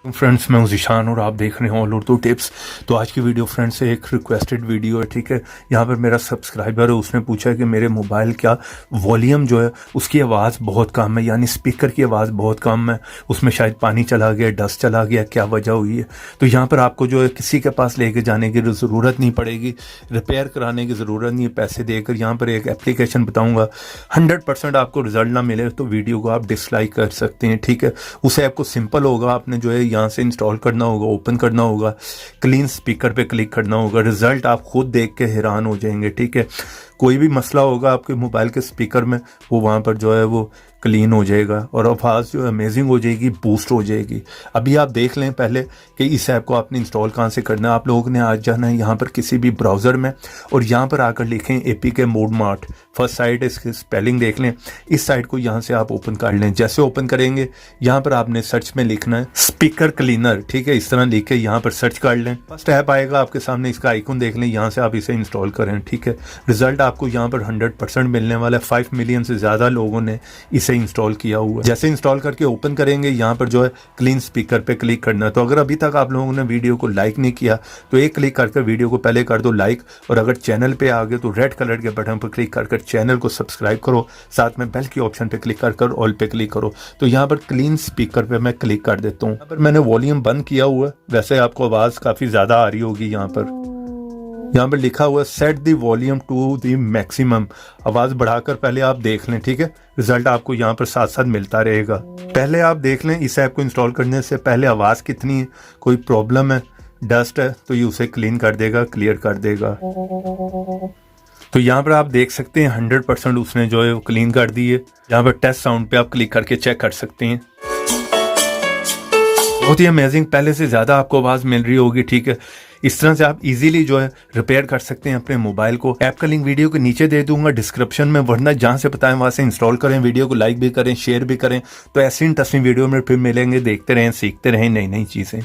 Friends मैं हूं ज़ीशान और आप देख रहे हैं ऑल उर्दू टिप्स। तो आज की वीडियो फ्रेंड्स एक रिक्वेस्टेड वीडियो है, ठीक है। यहाँ पर मेरा सब्सक्राइबर है, उसने पूछा है कि मेरे मोबाइल क्या वॉल्यूम जो है उसकी आवाज़ बहुत कम है, यानी स्पीकर की आवाज़ बहुत कम है, उसमें शायद पानी चला गया, डस्ट चला गया, क्या वजह हुई है। तो यहाँ पर आपको जो है किसी के पास लेके जाने की ज़रूरत नहीं पड़ेगी, रिपेयर कराने की ज़रूरत नहीं है पैसे देकर। यहाँ पर एक एप्लीकेशन बताऊँगा, 100% आपको रिजल्ट ना मिले तो वीडियो को आप डिसलाइक कर सकते हैं, ठीक है। उस ऐप को सिंपल होगा, आपने जो है यहाँ से इंस्टॉल करना होगा, ओपन करना होगा, क्लीन स्पीकर पे क्लिक करना होगा, रिजल्ट आप खुद देख के हैरान हो जाएंगे, ठीक है। कोई भी मसला होगा आपके मोबाइल के स्पीकर में, वो वहाँ पर जो है वो क्लीन हो जाएगा और आवाज़ जो है अमेजिंग हो जाएगी, बूस्ट हो जाएगी। अभी आप देख लें पहले कि इस ऐप को आपने इंस्टॉल कहाँ से करना है। आप लोगों ने आज जाना है यहाँ पर किसी भी ब्राउज़र में और यहाँ पर आकर लिखें APK mode mart. First sight इसकी स्पेलिंग देख लें, इस साइट को यहाँ से आप ओपन कर लें। जैसे ओपन करेंगे यहाँ पर आपने सर्च में लिखना है स्पीकर क्लीनर, ठीक है। इस तरह लिख के यहाँ पर सर्च कर लें, फर्स्ट ऐप आएगा आपके सामने, इसका आइकन देख लें, यहाँ से आप इसे इंस्टॉल करें, ठीक है। रिजल्ट आपको यहाँ पर 100% मिलने वाला है। 5 मिलियन से ज़्यादा लोगों ने इसे इंस्टॉल किया हुआ है। जैसे इंस्टॉल करके ओपन करेंगे यहाँ पर जो है क्लीन स्पीकर पे क्लिक करना है। तो अगर अभी तक आप लोगों ने वीडियो को लाइक नहीं किया तो एक क्लिक करके वीडियो को पहले कर दो लाइक, और अगर चैनल पे आ गए तो रेड कलर के बटन पर क्लिक कर चैनल को सब्सक्राइब करो, साथ में बेल की ऑप्शन पे क्लिक कर ऑल पे क्लिक करो। तो यहाँ पर क्लीन स्पीकर पे मैं क्लिक कर देता हूँ। यहाँ पर मैंने वॉल्यूम बंद किया हुआ है, वैसे आपको आवाज़ काफ़ी ज़्यादा आ रही होगी। यहाँ पर लिखा हुआ है set the volume to the maximum. आवाज़ बढ़ाकर पहले आप देख लें, ठीक है। रिजल्ट आपको यहाँ पर साथ साथ मिलता रहेगा। पहले आप देख लें इस ऐप को इंस्टॉल करने से पहले आवाज़ कितनी है, कोई प्रॉब्लम है, डस्ट है तो ये उसे क्लीन कर देगा, क्लियर कर देगा। तो यहाँ पर आप देख सकते हैं 100% उसने जो है वो क्लीन कर दी है। यहाँ पर टेस्ट साउंड पे आप क्लिक करके चेक कर सकते हैं। बहुत ही अमेजिंग, पहले से ज़्यादा आपको आवाज़ मिल रही होगी, ठीक है। इस तरह से आप इजीली जो है रिपेयर कर सकते हैं अपने मोबाइल को। ऐप का लिंक वीडियो के नीचे दे दूंगा डिस्क्रिप्शन में, वरना जहां से बताएं वहां से इंस्टॉल करें। वीडियो को लाइक भी करें, शेयर भी करें। तो ऐसी इंटरेस्टिंग वीडियो में फिर मिलेंगे। देखते रहें, सीखते रहें नई नई चीज़ें।